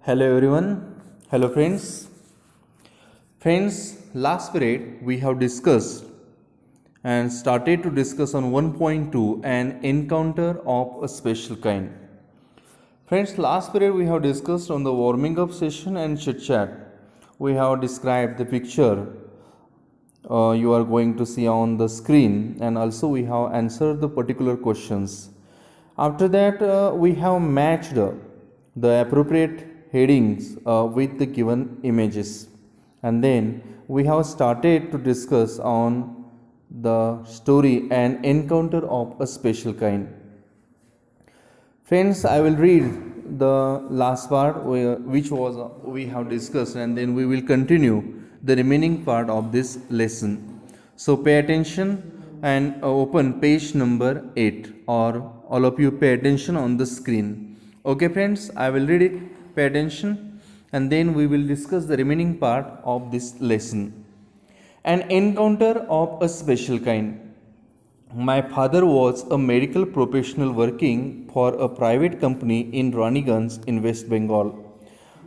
Hello everyone. Hello friends. Friends, last period we have discussed and started to discuss on 1.2 an encounter of a special kind. Friends, last period we have discussed on the warming up session and chit chat. We have described the picture you are going to see on the screen, and also we have answered the particular questions. After that, we have matched the appropriate headings with the given images, and then we have started to discuss on the story and encounter of a special kind. Friends, I will read the last part which was we have discussed, and then we will continue the remaining part of this lesson. So pay attention and open page number 8, or all of you pay attention on the screen. Okay friends, I will read it, pay attention, and then we will discuss the remaining part of this lesson. An encounter of a special kind. My father was a medical professional working for a private company in Raniganj in West Bengal.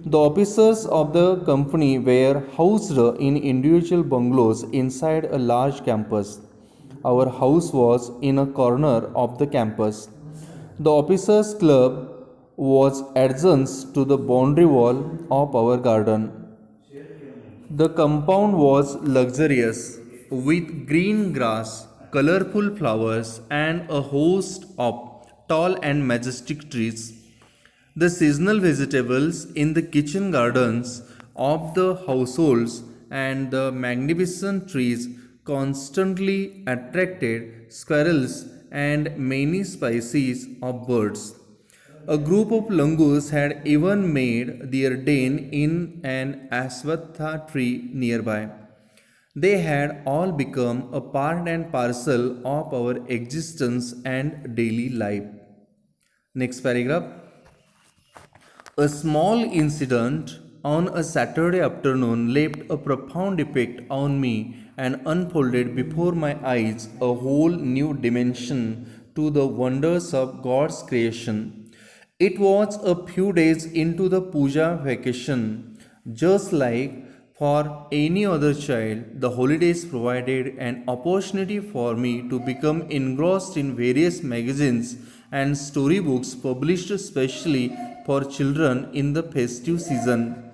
The officers of the company were housed in individual bungalows inside a large campus. Our house was in a corner of the campus. The officers' club was adjacent to the boundary wall of our garden. The compound was luxurious, with green grass, colorful flowers, and a host of tall and majestic trees. The seasonal vegetables in the kitchen gardens of the households and the magnificent trees constantly attracted squirrels and many species of birds. A group of langurs had even made their den in an aswatha tree nearby. They had all become a part and parcel of our existence and daily life. Next paragraph. A small incident on a Saturday afternoon left a profound effect on me and unfolded before my eyes a whole new dimension to the wonders of God's creation. It was a few days into the puja vacation. Just like for any other child, the holidays provided an opportunity for me to become engrossed in various magazines and storybooks published especially for children in the festive season.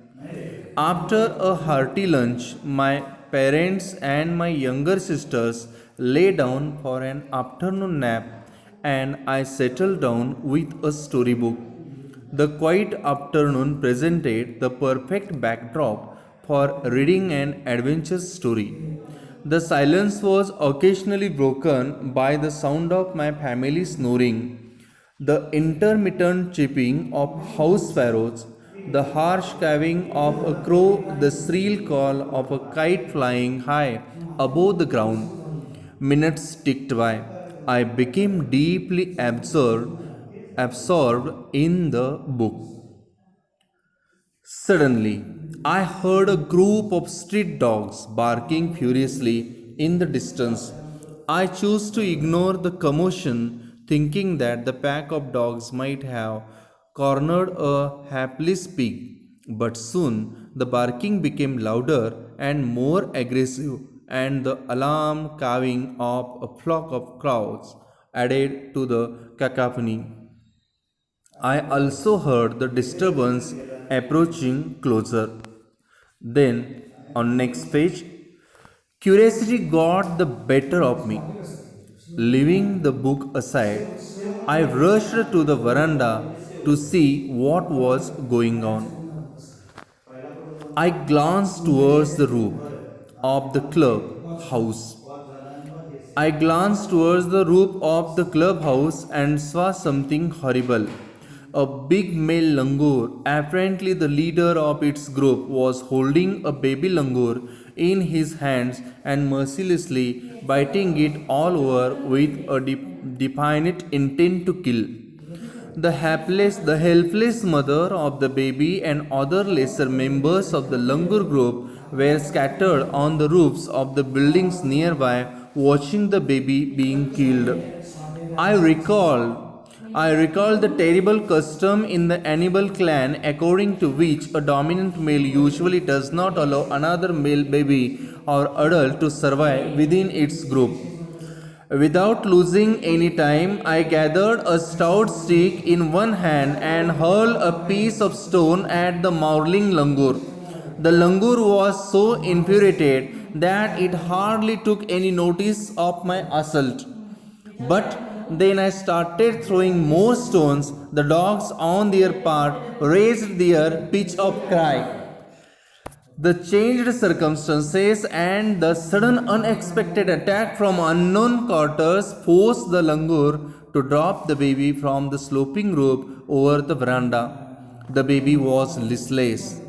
After a hearty lunch, my parents and my younger sisters lay down for an afternoon nap, and I settled down with a storybook. The quiet afternoon presented the perfect backdrop for reading an adventure story. The silence was occasionally broken by the sound of my family snoring, the intermittent chirping of house sparrows, the harsh cawing of a crow, the shrill call of a kite flying high above the ground. Minutes ticked by. I became deeply absorbed in the book. Suddenly, I heard a group of street dogs barking furiously in the distance. I chose to ignore the commotion, thinking that the pack of dogs might have cornered a hapless pig. But soon the barking became louder and more aggressive, and the alarm cawing of a flock of crows added to the cacophony. I also heard the disturbance approaching closer. Then, on next page, curiosity got the better of me. Leaving the book aside, I rushed to the veranda to see what was going on. I glanced towards the roof of the club house. I glanced towards the roof of the clubhouse and saw something horrible. A big male langur, apparently the leader of its group, was holding a baby langur in his hands and mercilessly biting it all over with a definite intent to kill. The helpless mother of the baby and other lesser members of the langur group were scattered on the roofs of the buildings nearby, watching the baby being killed. I recalled I recall the terrible custom in the Annibal clan according to which a dominant male usually does not allow another male baby or adult to survive within its group. Without losing any time, I gathered a stout stick in one hand and hurled a piece of stone at the mauling langur. The langur was so infuriated that it hardly took any notice of my assault. But then I started throwing more stones. The dogs, on their part, raised their pitch of cry. The changed circumstances and the sudden unexpected attack from unknown quarters forced the langur to drop the baby from the sloping roof over the veranda. The baby was listless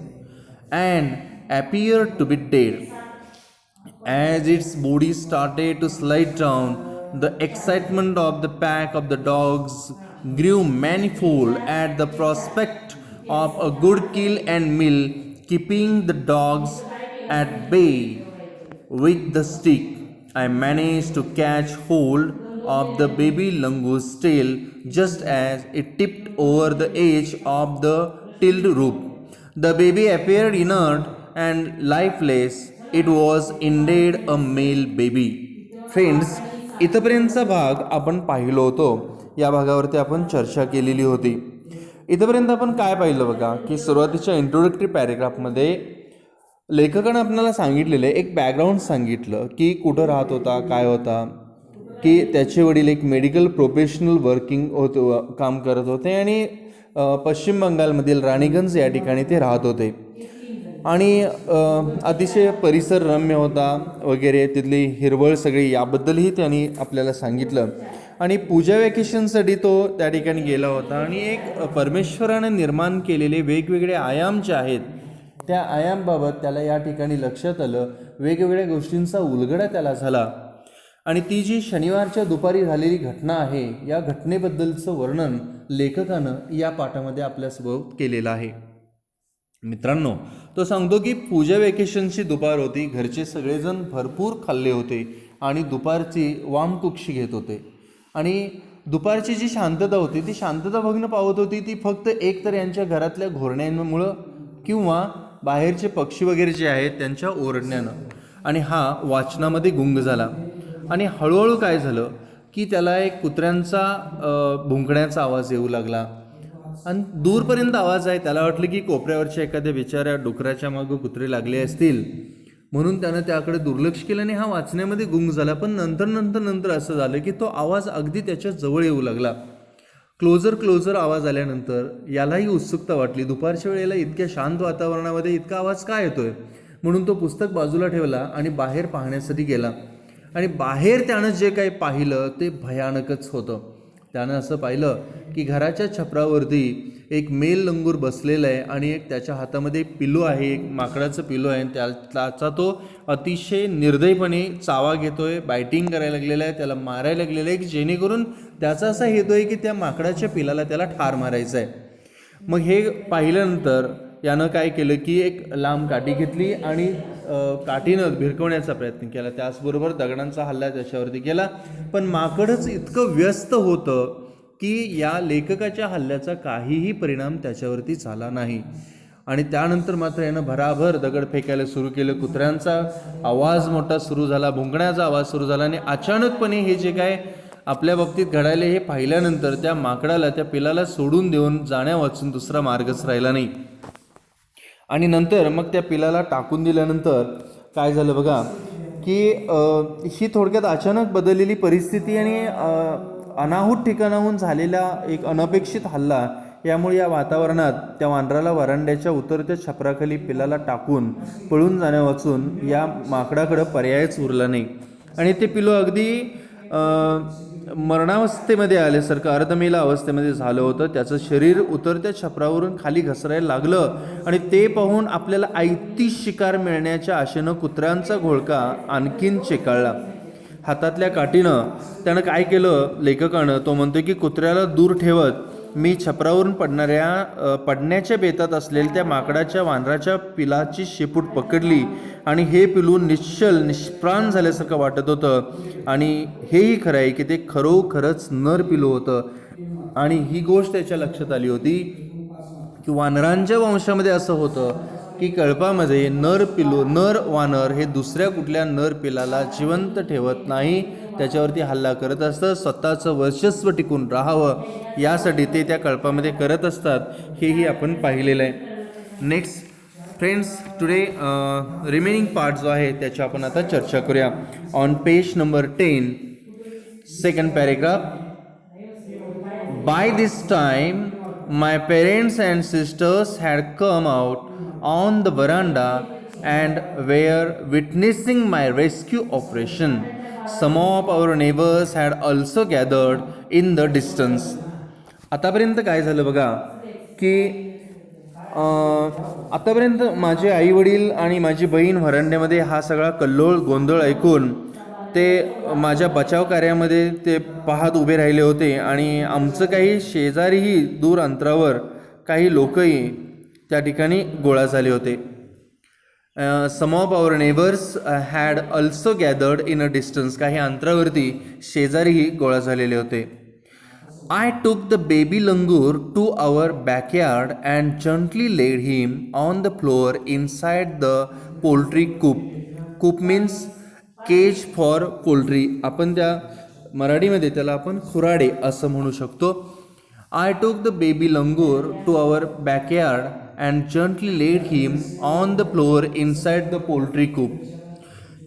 and appeared to be dead. As its body started to slide down, the excitement of the pack of the dogs grew manifold at the prospect of a good kill and meal, keeping the dogs at bay with the stick. I managed to catch hold of the baby langur's tail just as it tipped over the edge of the tilled roof. The baby appeared inert and lifeless. It was indeed a male baby. Friends, इथपर्यंतचा भाग आपण पाहिलो होतो. या भागावरती आपण चर्चा केलेली होती. इथपर्यंत आपण काय पाहिलं बघा की सुरुवातीच्या इंट्रोडक्टरी पॅरेग्राफमध्ये लेखकानं आपल्याला सांगितलेलं एक बॅकग्राऊंड सांगितलं की कुठं राहत होता, काय होता, की त्याचे वडील एक मेडिकल प्रोफेशनल काम करत होते आणि पश्चिम बंगालमधील राणीगंज या ठिकाणी ते राहत होते आणि अतिशय परिसर रम्य होता वगैरे, तिथली हिरवळ सगळी याबद्दलही त्यांनी आपल्याला सांगितलं. आणि पूजा वॅकेशनसाठी तो त्या ठिकाणी गेला होता आणि एक परमेश्वराने निर्माण केलेले वेगवेगळे आयाम जे आहेत त्या आयामबाबत त्याला या ठिकाणी लक्षात आलं. वेगवेगळ्या गोष्टींचा उलगडा त्याला झाला आणि ती जी शनिवारच्या दुपारी झालेली घटना आहे या घटनेबद्दलचं वर्णन लेखकानं या पाठामध्ये आपल्यासोबत केलेलं आहे. मित्रांनो, तो सांगतो की पूजा वॅकेशनची दुपार होती, घरचे सगळेजण भरपूर खाल्ले होते आणि दुपारची वामकुक्षी घेत होते आणि दुपारची जी शांतता होती ती शांतता भग्न पावत होती. ती फक्त एकतर यांच्या घरातल्या घोरण्यांमुळं किंवा बाहेरचे पक्षी वगैरे जे आहेत त्यांच्या ओरडण्यानं. आणि हा वाचनामध्ये गुंग झाला आणि हळूहळू काय झालं की त्याला एक कुत्र्यांचा भुंकण्याचा आवाज येऊ लागला आणि दूरपर्यंत आवाज आहे. त्याला वाटलं की कोपऱ्यावरच्या एखाद्या बिचाऱ्या डुकराच्या मागं कुत्रे लागले असतील म्हणून त्यानं त्याकडे दुर्लक्ष केलं आणि हा वाचण्यामध्ये गुंग झाला. पण नंतर असं झालं की तो आवाज अगदी त्याच्या जवळ येऊ लागला. क्लोजर आवाज आल्यानंतर यालाही उत्सुकता वाटली. दुपारच्या वेळेला इतक्या शांत वातावरणामध्ये इतका आवाज काय येतोय म्हणून तो पुस्तक बाजूला ठेवला आणि बाहेर पाहण्यासाठी गेला. आणि बाहेर त्यानं जे काही पाहिलं ते भयानकच होतं. त्यानं असं पाहिलं की घराच्या छपरावरती एक मेल लंगूर बसलेला आहे आणि एक त्याच्या हातामध्ये एक पिल्लू आहे, एक माकडाचं पिल्लू आहे. त्याचा तो अतिशय निर्दयपणे चावा घेतोय, बायटिंग करायला लागलेला आहे, त्याला मारायला लागलेलं आहे की जेणेकरून त्याचा असा हेतू आहे की त्या माकडाच्या पिलाला त्याला ठार मारायचं आहे. मग हे पाहिल्यानंतर यानं काय केलं की एक लांब काठी घेतली आणि काठीनं भिरकवण्याचा प्रयत्न केला. त्याचबरोबर दगडांचा हल्ला त्याच्यावरती केला. पण माकडच इतकं व्यस्त होतं की या लेखकाच्या हल्ल्याचा काहीही परिणाम त्याच्यावरती झाला नाही. आणि त्यानंतर मात्र यानं भराभर दगड फेकायला सुरू केलं. कुत्र्यांचा आवाज मोठा सुरू झाला, भुंकण्याचा आवाज सुरू झाला आणि अचानकपणे हे जे काय आपल्या बाबतीत घडायले हे पाहिल्यानंतर त्या माकडाला, त्या पिलाला सोडून देऊन जाण्या वाचून दुसरा मार्गच राहिला नाही. आणि नंतर मग त्या पिलाला टाकून दिल्यानंतर काय झालं बघा की ही थोडक्यात अचानक बदललेली परिस्थिती आणि अनाहूत ठिकाणाहून झालेला एक अनपेक्षित हल्ला यामुळे या वातावरणात त्या वानराला वरांड्याच्या उतरत्या छपराखाली पिलाला टाकून पळून जाण्या वाचून या माकडाकडं पर्यायच उरला नाही. आणि ते पिलू अगदी मरणावस्थेमध्ये आल्यासारखं अर्धमेला अवस्थेमध्ये झालं होतं. त्याचं शरीर उतरत्या छपरावरून खाली घसरायला लागलं आणि ते पाहून आपल्याला आयती शिकार मिळण्याच्या आशेनं कुत्र्यांचा घोळका आणखीन चेकाळला. हातातल्या काठीनं त्यानं काय केलं लेखकानं, तो म्हणतो की कुत्र्याला दूर ठेवत मी छपरावरून पडण्याच्या बेतात असलेल्या त्या माकडाच्या वानराच्या पिलाची शेपूट पकडली आणि हे पिलू निष्प्राण झाल्यासारखं वाटत होतं. आणि हेही खरं आहे की ते खरोखरच नर पिलू होतं. आणि ही गोष्ट त्याच्या लक्षात आली होती की वानरांच्या वंशामध्ये असं होतं की कळपामध्ये नर वानर हे दुसऱ्या कुठल्या नर पिलाला जिवंत ठेवत नाही, त्याच्यावरती हल्ला करत असतं, स्वतःचं वर्चस्व टिकून राहावं यासाठी ते त्या कळपामध्ये करत असतात, हेही आपण पाहिलेलं आहे. Next friends, today remaining part जो आहे त्याची आपण आता चर्चा करूया. On page number 10, second paragraph. By this time, my parents and sisters had come out on the veranda and were witnessing my rescue operation. Some of our neighbors had also gathered in the distance. आतापर्यंत काय झालं बघा की आतापर्यंत माझे आई वडील आणि माझी बहीण व्हरांड्यामध्ये हा सगळा कल्लोळ गोंधळ ऐकून ते माझ्या बचाव कार्यामध्ये ते पाहत उभे राहिले होते आणि आमचं काही शेजारीही दूर अंतरावर काही लोकही त्या ठिकाणी गोळा झाले होते. Some of our neighbours had also gathered in a distance. काही अंतरावरती शेजारीही गोळा झालेले होते. I took the baby langur to our backyard and gently laid him on the floor inside the poultry coop. Coop means cage for poultry. आपण त्या मराठीमध्ये त्याला आपण खुराडे असं म्हणू शकतो. I took the baby langur to our backyard and gently laid him on the floor inside the poultry coop.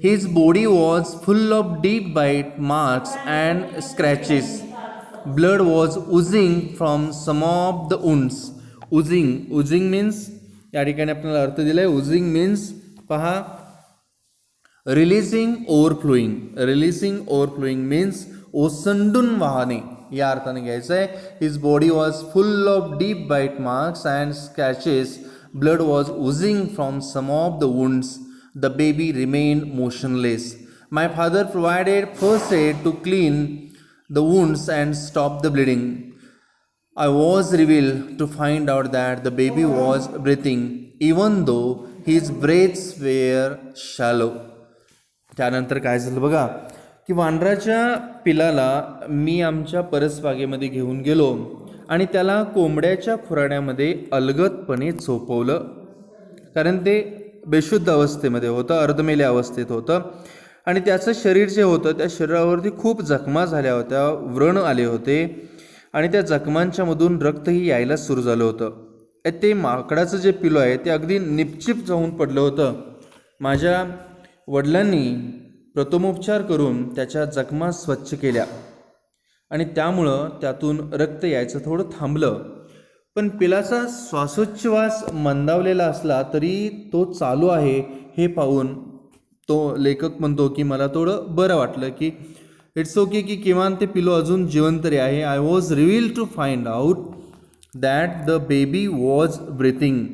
His body was full of deep bite marks and scratches. Blood was oozing from some of the wounds. Oozing means या ठिकाणी आपल्याला अर्थ दिला आहे. Oozing means पहा, releasing overflowing means ओसंडून वाहणे या अर्थाने घ्यायचं आहे. His body was full of deep bite marks and scratches. Blood was oozing from some of the wounds. The baby remain motionless. My father provided first aid to clean the wounds and stop the bleeding. I was revealed to find out that the baby was breathing even though his breaths were shallow. त्यानंतर काय झालं बघा की वानराच्या पिलाला मी आमच्या परसबागेमध्ये घेऊन गेलो आणि त्याला कोंबड्याच्या खुराड्यामध्ये अलगदपणे झोपवलं, कारण ते बेशुद्ध अवस्थेमध्ये होतं, अर्धमेल्या अवस्थेत होतं आणि त्याचं शरीर जे होतं त्या शरीरावरती खूप जखमा झाल्या होत्या, व्रण आले होते आणि त्या जखमांच्या मधून रक्तही यायला सुरू झालं होतं. ते माकडाचं जे पिलो आहे ते अगदी निपचिप जाऊन पडलं होतं. माझ्या वडिलांनी प्रथमोपचार करून त्याच्या जखमा स्वच्छ केल्या आणि त्यामुळं त्यातून रक्त यायचं थोडं थांबलं. पण पिलाचा श्वासोच्छ्वास मंदावलेला असला तरी तो चालू आहे हे पाहून तो लेखक म्हणतो की मला थोडं बरं वाटलं की इट्स ओके की किमान ते पिलो अजून जिवंत तरी आहे. I was revealed to find out that the baby was breathing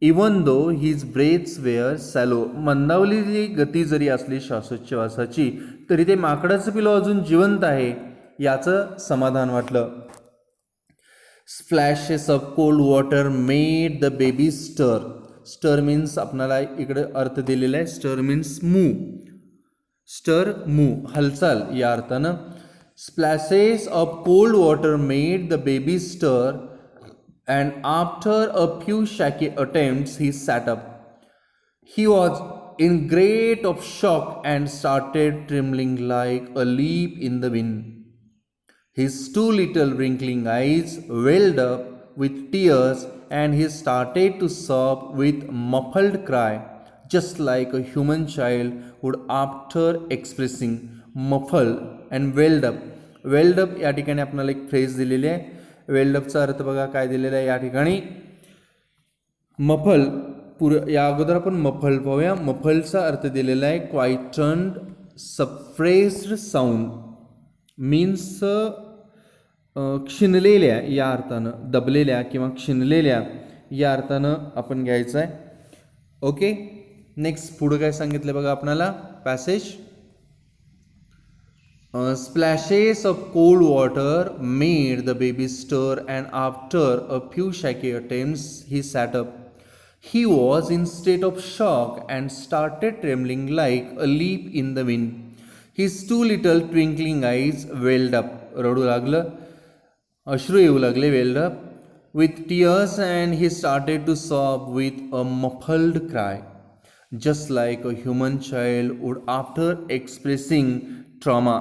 even though his breaths were shallow. मंदावलेली गती जरी असली श्वासोच्छ्वासाची तरी ते माकडाचं पिलो अजून जिवंत आहे याचं समाधान वाटलं. Splashes of cold water made the baby स्टर. स्टर मीन्स आपणाला इकडे अर्थ दिलेला आहे. स्टर मीन्स मूव हालचाल या अर्थानं. Splashes of cold water made the baby stir and after a few shaky attempts he sat up. He was in great of shock and started trembling like a leaf in the wind. His two little wrinkling eyes welled up with tears and he started to sob with muffled cry, just like a human child would after expressing. Muffled and welled up. Welled up या ठिकाणी आपल्याला एक phrase दिलेली आहे. Weld अपचा अर्थ बघा काय दिलेला आहे या ठिकाणी. मफल या अगोदर आपण मफल पाहूया. मफलचा अर्थ दिलेला आहे क्वाइटन्ड सप्रेस्ड साऊंड मीन्स क्षिणलेल्या या अर्थानं, दबलेल्या किंवा क्षिणलेल्या या अर्थानं आपण घ्यायचं आहे. ओके, नेक्स्ट पुढं काय सांगितलं बघा आपणाला passage. Splashes of cold water made the baby stir and after a few shaky attempts he sat up. He was in state of shock and started trembling like a leaf in the wind. His two little twinkling eyes welled up. रडू लागलं. अश्रू येऊ लागले, welled up with tears, and he started to sob with a muffled cry, just like a human child would after expressing trauma.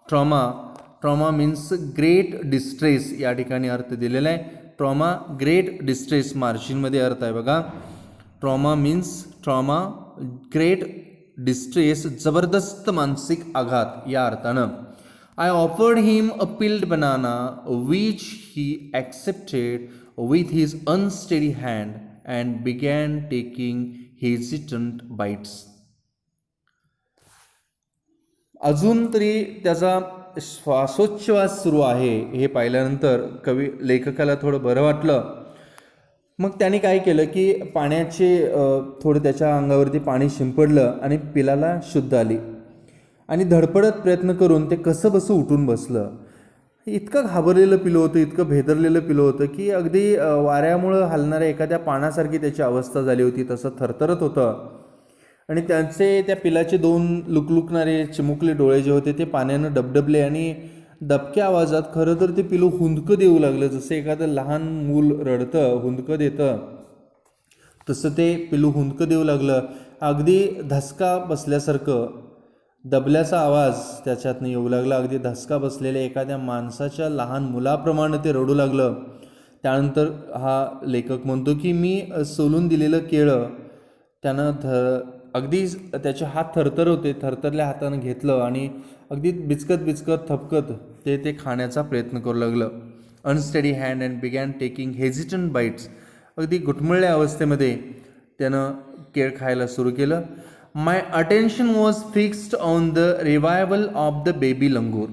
trauma trauma means great distress. या ठिकाणी अर्थ दिलेला आहे. ट्रॉमा ग्रेट डिस्ट्रेस मार्जिनमध्ये अर्थ आहे बघा. Trauma means trauma great distress, जबरदस्त मानसिक आघात या अर्थानं. I offered him a peeled banana, which he accepted with his unsteady hand and began taking hesitant bites. अजून तरी त्याचा श्वासोच्छ्वास सुरू आहे हे पाहिल्यानंतर लेखकाला थोडं बरं वाटलं. मग त्याने काय केलं की पाण्याचे थोडं त्याच्या अंगावरती पाणी शिंपडलं आणि पिलाला शुद्ध आली. आणि धडपडत प्रयत्न करून ते कसं बसं उठून बसलं. इतकं घाबरलेलं पिलं होतं, इतकं भेदरलेलं पिलं होतं की अगदी वाऱ्यामुळं हलणाऱ्या एखाद्या पानासारखी त्याची अवस्था झाली होती. तसं थरथरत होतं. आणि त्या पिलाचे 2 लुकलुकणारे चिमुकले डोळे जे होते ते पाण्यानं डबडबले आणि दबक्या आवाजात खरं तर ते पिलू हुंदकं देऊ लागलं. जसं एखादं लहान मूल रडतं, हुंदकं देतं, तसं ते पिलू हुंदकं देऊ लागलं. अगदी धसका बसल्यासारखं दबल्याचा आवाज त्याच्यातनं येऊ लागला. अगदी धसका बसलेल्या एखाद्या माणसाच्या लहान मुलाप्रमाणे ते रडू लागलं. त्यानंतर हा लेखक म्हणतो की मी सोलून दिलेलं केळं त्यानं अगदी त्याचे हात थरथर होते, थरथरल्या हातानं घेतलं आणि अगदी बिचकत थपकत ते खाण्याचा प्रयत्न करू लागलं. Unsteady hand and began taking hesitant bites. अगदी घुटमळल्या अवस्थेमध्ये त्यानं केळ खायला सुरू केलं. My attention was fixed on the revival of the baby langur.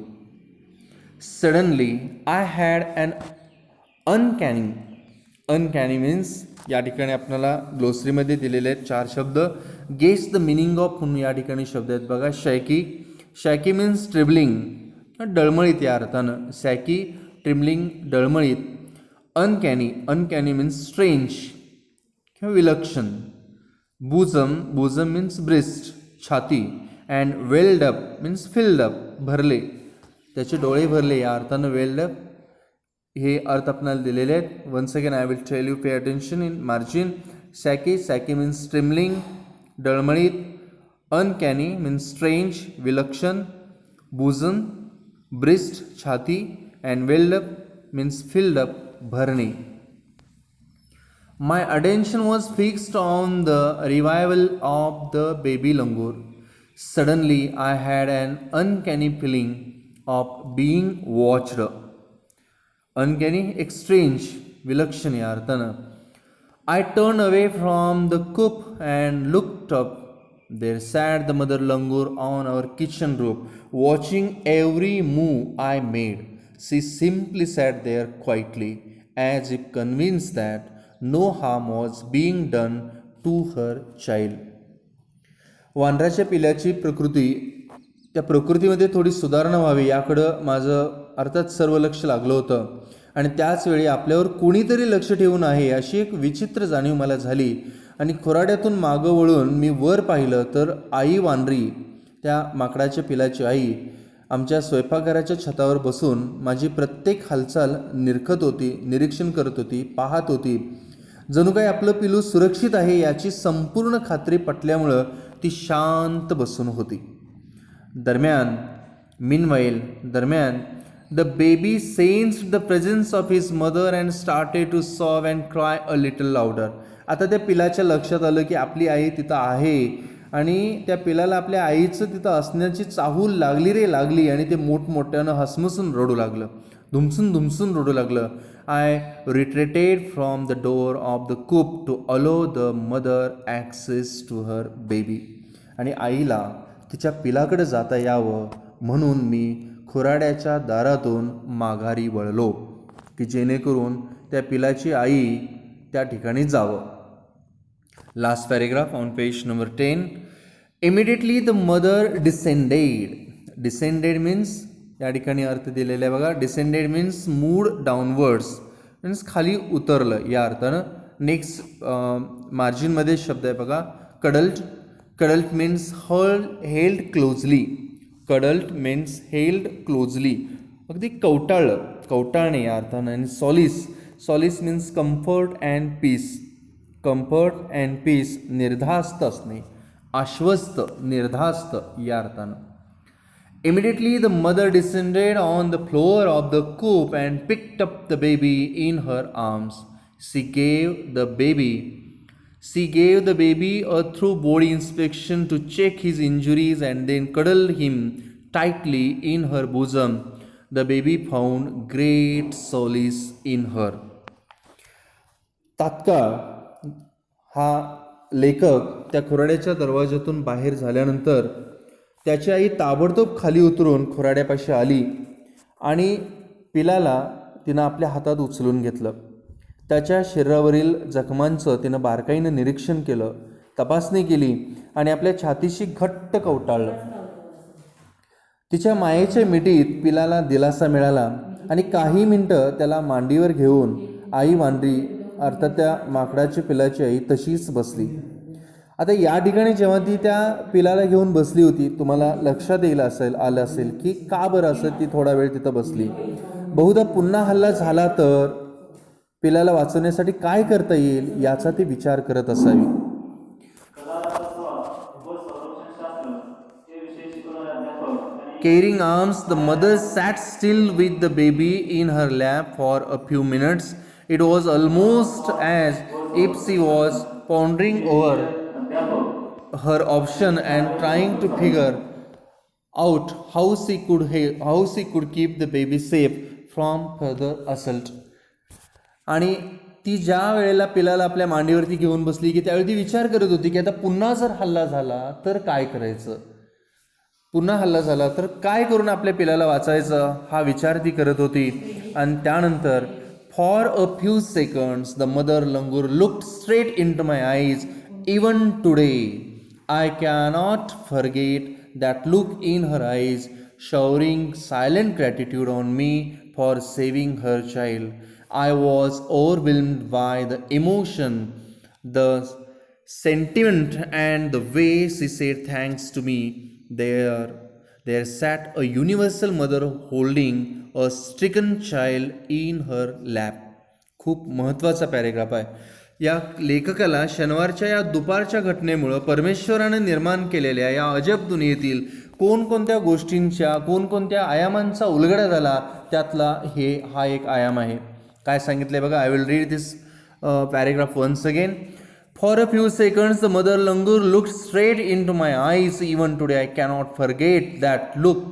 Suddenly, I had an uncanny means या ठिकाणी आपल्याला ग्लोसरीमध्ये दिलेले आहेत 4 शब्द. गेस द मिनिंग ऑफ म्हणून या ठिकाणी शब्द आहेत बघा. शॅकी मीन्स ट्रिबलिंग, डळमळीत या अर्थानं. शॅकी ट्रिबलिंग, डळमळीत. अनकॅनी मीन्स स्ट्रेंज किंवा विलक्षण. bosom means breast, छाती. And welled up means filled up, भरले. त्याचे डोळे भरले या अर्थानं वेल्ड अप हे अर्थ आपल्याला दिलेले आहेत. Once again I will tell you, pay attention in margin. Shaky means trembling, डळमळीत. अनकॅनी मीन्स स्ट्रेंज, विलक्षण. bosom ब्रेस्ट, छाती. And welled up means filled up, भरणे. My attention was fixed on the revival of the baby langur. Suddenly, I had an uncanny feeling of being watched. Uncanny, strange, विलक्षण या अर्थानं. I turned away from the coop and looked up. There sat the mother langur on our kitchen roof, watching every move I made. She simply sat there quietly, as if convinced that no harm was being done to her child. वानराच्या पिल्याची त्या प्रकृतीमध्ये थोडी सुधारणा व्हावी याकडं माझं अर्थात सर्व लक्ष लागलं होतं. आणि त्याचवेळी आपल्यावर कोणीतरी लक्ष ठेवून आहे अशी एक विचित्र जाणीव मला झाली. आणि खोराड्यातून मागं वळून मी वर पाहिलं तर आई वानरी, त्या माकडाच्या पिलाची आई, आमच्या स्वयंपाकघराच्या छतावर बसून माझी प्रत्येक हालचाल निरीक्षण करत होती, पाहत होती. जणू काही आपलं पिलू सुरक्षित आहे याची संपूर्ण खात्री पटल्यामुळं ती शांत बसून होती. दरम्यान the baby sensed the presence of his mother and started to sob and cry a little louder. आता त्या पिलाच्या लक्षात आलं की आपली आई तिथं आहे आणि त्या पिलाला आपल्या आईचं तिथं असण्याची चाहूल लागली आणि ते मोठमोठ्यानं हसमुसून रडू लागलं, धुमसून रडू लागलं. I retreated from the door of the coupe to allow the mother access to her baby. आणि आईला तिच्या पिलाकडे जाता यावं म्हणून मी खुराड्याच्या दारातून माघारी वळलो की जेणेकरून त्या पिलाची आई त्या ठिकाणी जावं. Last paragraph on page number 10. Immediately the mother descended means या ठिकाणी अर्थ दिलेला आहे बघा. Descended means moved downwards, means खाली उतरलं या अर्थानं. नेक्स्ट मार्जिनमध्ये शब्द आहे बघा. Cuddled means held closely. Cuddled means held closely, अगदी कवटाळणे या अर्थानं. आणि solace means comfort and peace. Comfort and peace, निर्धास्त असणे, आश्वस्त, निर्धास्त या अर्थानं. Immediately the mother descended on the floor of the coop and picked up the baby in her arms. She gave the baby a thorough body inspection to check his injuries and then cuddled him tightly in her bosom. The baby found great solace in her. तात्काळ हा लेखक त्या खुराड्याच्या दरवाजातून बाहेर झाल्यानंतर त्याची आई ताबडतोब खाली उतरून खुराड्यापाशी आली आणि पिलाला तिनं आपल्या हातात उचलून घेतलं. त्याच्या शरीरावरील जखमांचं तिनं बारकाईनं निरीक्षण केलं, तपासणी केली आणि आपल्या छातीशी घट्ट कवटाळलं. तिच्या मायेच्या मिठीत पिलाला दिलासा मिळाला आणि काही मिनटं त्याला मांडीवर घेऊन आई वानरी अर्थात त्या माकडाची पिलाची आई तशीच बसली. आता या ठिकाणी जेव्हा ती त्या पिलाला घेऊन बसली होती, तुम्हाला लक्षात आलं असेल की का बरं असं ती थोडा वेळ तिथं बसली. बहुधा पुन्हा हल्ला झाला तर पिलाला वाचवण्यासाठी काय करता येईल याचा ती विचार करत असावी. Carrying arms, the mother sat still with the baby in her lap for a few minutes. It was almost as if she was pondering over her option and trying to figure out how she could keep the baby safe from further assault. आणि ती ज्या वेळेला पिलाला आपल्या मांडीवरती घेऊन बसली की त्यावेळी ती विचार करत होती की आता पुन्हा जर हल्ला झाला तर काय करायचं, पुन्हा हल्ला झाला तर काय करून आपल्या पिलाला वाचायचं हा विचार ती करत होती. आणि त्यानंतर For a few seconds, the mother langur looked straight into my eyes. Even today, I cannot forget that look in her eyes, showering silent gratitude on me for saving her child. I was overwhelmed by the emotion, the sentiment, and the way she said thanks to me. There sat a universal mother holding a stricken child in her lap. खूप महत्त्वाचा paragraph आहे. या लेखकाला शनिवारच्या या दुपारच्या घटनेमुळं परमेश्वराने निर्माण केलेल्या या अजब दुनियेतील कोणकोणत्या गोष्टींच्या कोणकोणत्या आयामांचा उलगडा झाला त्यातला हा एक आयाम आहे. काय सांगितलं बघा. I will read this paragraph once again. For a few seconds, the mother langur looked straight into my eyes. Even today, I cannot forget that look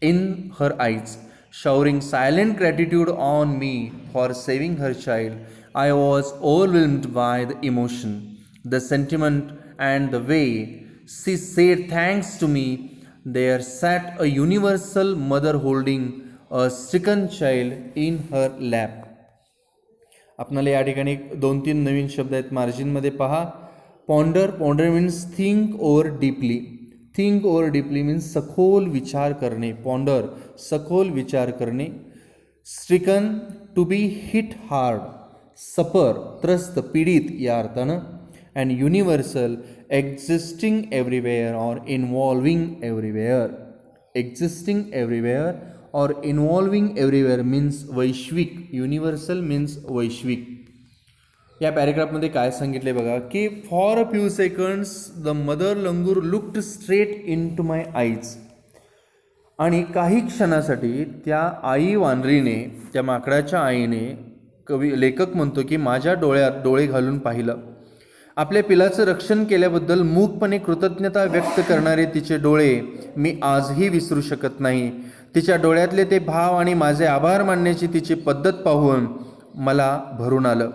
in her eyes, showering silent gratitude on me for saving her child. I was overwhelmed by the emotion, the sentiment, and the way she said thanks to me. There sat a universal mother holding a stricken child in her lap. आपणाला या ठिकाणी 2-3 नवीन शब्द आहेत, मार्जिनमध्ये पहा. Ponder means think over deeply. Think over deeply means सखोल विचार करणे. पॉन्डर सखोल विचार करणे. Stricken to be hit hard. Suffer त्रस्त पीडित या अर्थानं. And universal existing everywhere or involving everywhere. Existing everywhere or involving everywhere means वैश्विक. युनिव्हर्सल मीन्स वैश्विक. या पॅरेग्राफमध्ये काय सांगितले बघा की for a few seconds the mother langur looked straight into my eyes. आणि काही क्षणासाठी त्या आई वानरीने, त्या माकडाच्या आईने, लेखक म्हणतो की माझ्या डोळ्यात डोळे घालून पाहिलं. आपल्या पिलाचं रक्षण केल्याबद्दल मूकपणे कृतज्ञता व्यक्त करणारे तिचे डोळे मी आजही विसरू शकत नाही. तिच्या डोळ्यातले ते भाव आणि माझे आभार मानण्याची तिची पद्धत पाहून मला भरून आलं.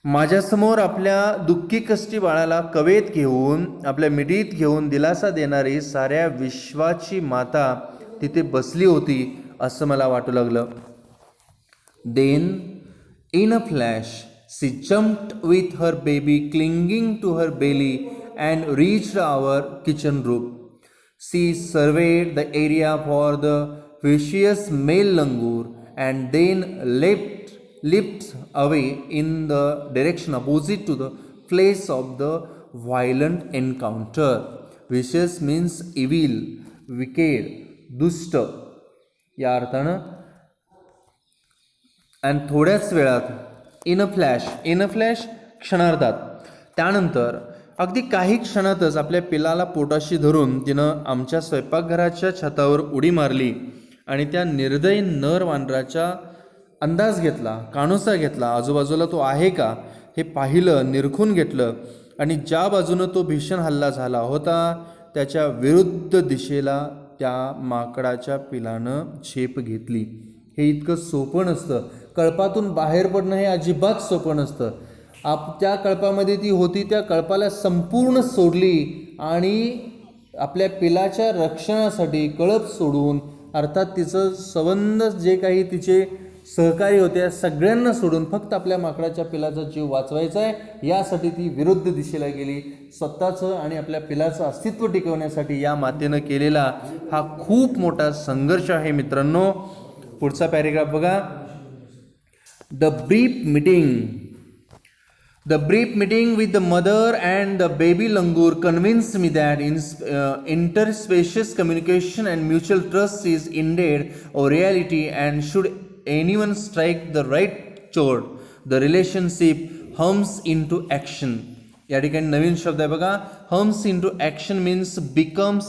माझ्यासमोर आपल्या दुःखी कष्टी बाळाला कवेत घेऊन, आपल्या मिठीत घेऊन दिलासा देणारी साऱ्या विश्वाची माता तिथे बसली होती असं मला वाटू लागलं. Then in a flash she jumped with her baby clinging to her belly and reached our kitchen roof. She surveyed the area for the vicious male langur and then leapt away in the direction opposite to the place of the violent encounter. Vicious means evil, wicked, दुष्ट. या अर्थानं. आणि थोड्याच वेळात in a flash क्षणार्धात. त्यानंतर अगदी काही क्षणातच आपल्या पिलाला पोटाशी धरून तिनं आमच्या स्वयंपाकघराच्या छतावर उडी मारली आणि त्या निर्दयी नर वानराचा अंदाज घेतला, कानोसा घेतला, आजूबाजूला तो आहे का हे पाहिलं, निरखून घेतलं आणि ज्या बाजूनं तो भीषण हल्ला झाला होता त्याच्या विरुद्ध दिशेला त्या माकडाच्या पिलानं झेप घेतली. हे इतकं सोपं नसतं. कळपातून बाहेर पडणं हे अजिबात सोपं नसतं. त्या कळपामध्ये ती होती, त्या कळपाला संपूर्ण सोडली आणि आपल्या पिलाच्या रक्षणासाठी कळप सोडून, अर्थात तिचं संबंध जे काही तिचे सहकारी होते सगळ्यांना सोडून फक्त आपल्या माकडाच्या पिलाचा जीव वाचवायचा आहे यासाठी ती विरुद्ध दिशेला गेली. स्वतःचं आणि आपल्या पिलाचं अस्तित्व टिकवण्यासाठी या मातेनं केलेला हा खूप मोठा संघर्ष आहे मित्रांनो. पुढचा पॅरेग्राफ बघा. The brief meeting with the mother and the baby langur convinced me that interspecies communication and mutual trust is indeed a reality, and should anyone strike the right chord, the relationship hums into action. या ठिकाणी नवीन शब्द आहे बघा. hums into action means becomes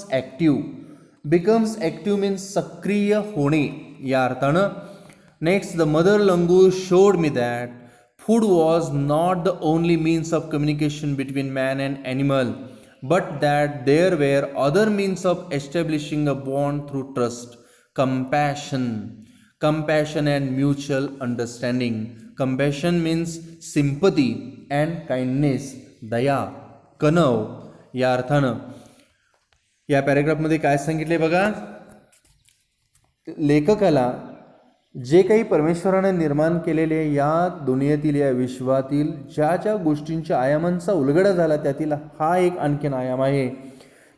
active means सक्रिय होणे या अर्थानं. Next, the mother langur showed me that food was not the only means of communication between man and animal, but that there were other means of establishing a bond through trust, compassion and mutual understanding. Compassion means sympathy and kindness, दया, कनव या अर्थानं. या पॅरेग्राफमध्ये काय सांगितले बघा. लेखकाला जे काही परमेश्वराने निर्माण केलेले या दुनियेतील, या विश्वातील ज्या ज्या गोष्टींच्या आयामांचा उलगडा झाला त्यातील हा एक आणखीन आयाम आहे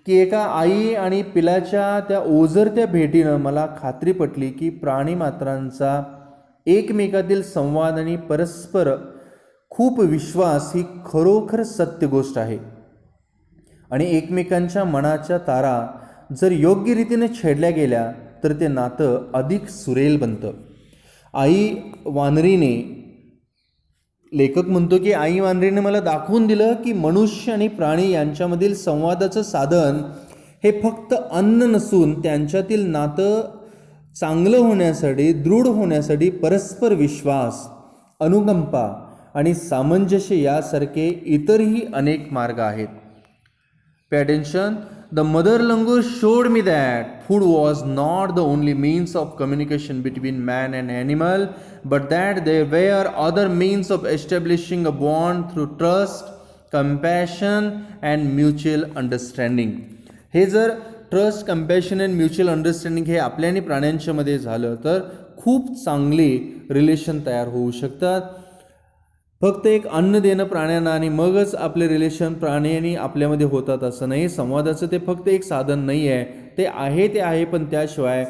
की एका आई आणि पिलाच्या त्या ओझरत्या भेटीनं मला खात्री पटली की प्राणीमात्रांचा एकमेकातील संवाद आणि परस्पर खूप विश्वास ही खरोखर सत्य गोष्ट आहे. आणि एकमेकांच्या मनाच्या तारा जर योग्य रीतीने छेडल्या गेल्या तर ते नातं अधिक सुरेल बनतं. आई वानरीने, लेखक म्हणतो की आई वानरीने मला दाखवून दिलं की मनुष्य आणि प्राणी यांच्यामधील संवादाचं साधन हे फक्त अन्न नसून त्यांच्यातील नातं चांगलं होण्यासाठी, दृढ होण्यासाठी परस्पर विश्वास, अनुकंपा आणि सामंजस्य यासारखे इतरही अनेक मार्ग आहेत. Pay attention. The mother langur showed me that food was not the only means of communication between man and animal, but that there were other means of establishing a bond through trust, compassion and mutual understanding. हे जर trust, compassion and mutual understanding हे आपल्या आणि प्राण्यांच्या मध्ये झालं तर खूप चांगले रिलेशन तयार होऊ शकतात. फक्त एक अन्न देणं प्राण्यांना आणि मगच आपले रिलेशन प्राणी आणि आपल्यामध्ये होतात असं नाही. संवादाचं ते फक्त एक साधन नाही आहे, ते आहे, पण त्याशिवाय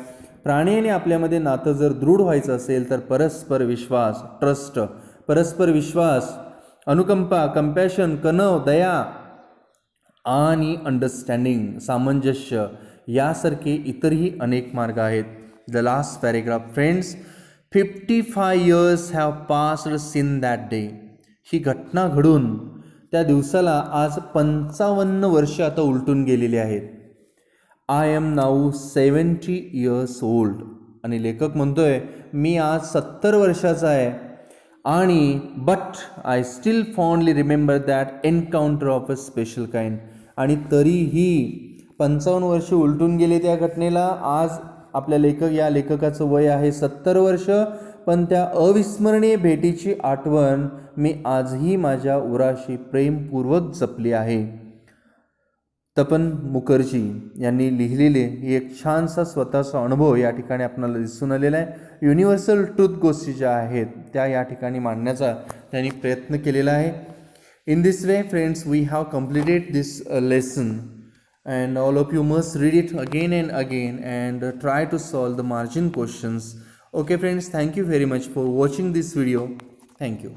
प्राणी आणि आपल्यामध्ये नातं जर दृढ व्हायचं असेल तर परस्पर विश्वास, ट्रस्ट, परस्पर विश्वास, अनुकंपा, कंपॅशन, कनव, दया आणि अंडरस्टँडिंग, सामंजस्य यासारखे इतरही अनेक मार्ग आहेत. The last paragraph. Friends, 55 years have passed since that day. ही घटना घडून त्या दिवसाला आज 55 वर्ष आता उलटून गेलेली आहेत. I am now 70 years old. आणि लेखक म्हणतोय मी आज 70 वर्षाचा आहे आणि but I still fondly remember that encounter of a special kind. आणि तरीही 55 वर्ष उलटून गेले त्या घटनेला. आज आपल्या लेखकाचं वय आहे 70 वर्ष, पण त्या अविस्मरणीय भेटीची आठवण मी आजही माझ्या उराशी प्रेमपूर्वक जपली आहे. तपन मुखर्जी यांनी लिहिलेले एक छानसा स्वतःचा अनुभव या ठिकाणी आपल्याला दिसून आलेला आहे. युनिव्हर्सल ट्रूथ गोष्टी ज्या आहेत त्या या ठिकाणी मांडण्याचा त्यांनी प्रयत्न केलेला आहे. In this way friends, we have completed this lesson. And all of you must read it again and again and try to solve the margin questions. Okay friends, thank you very much for watching this video. Thank you.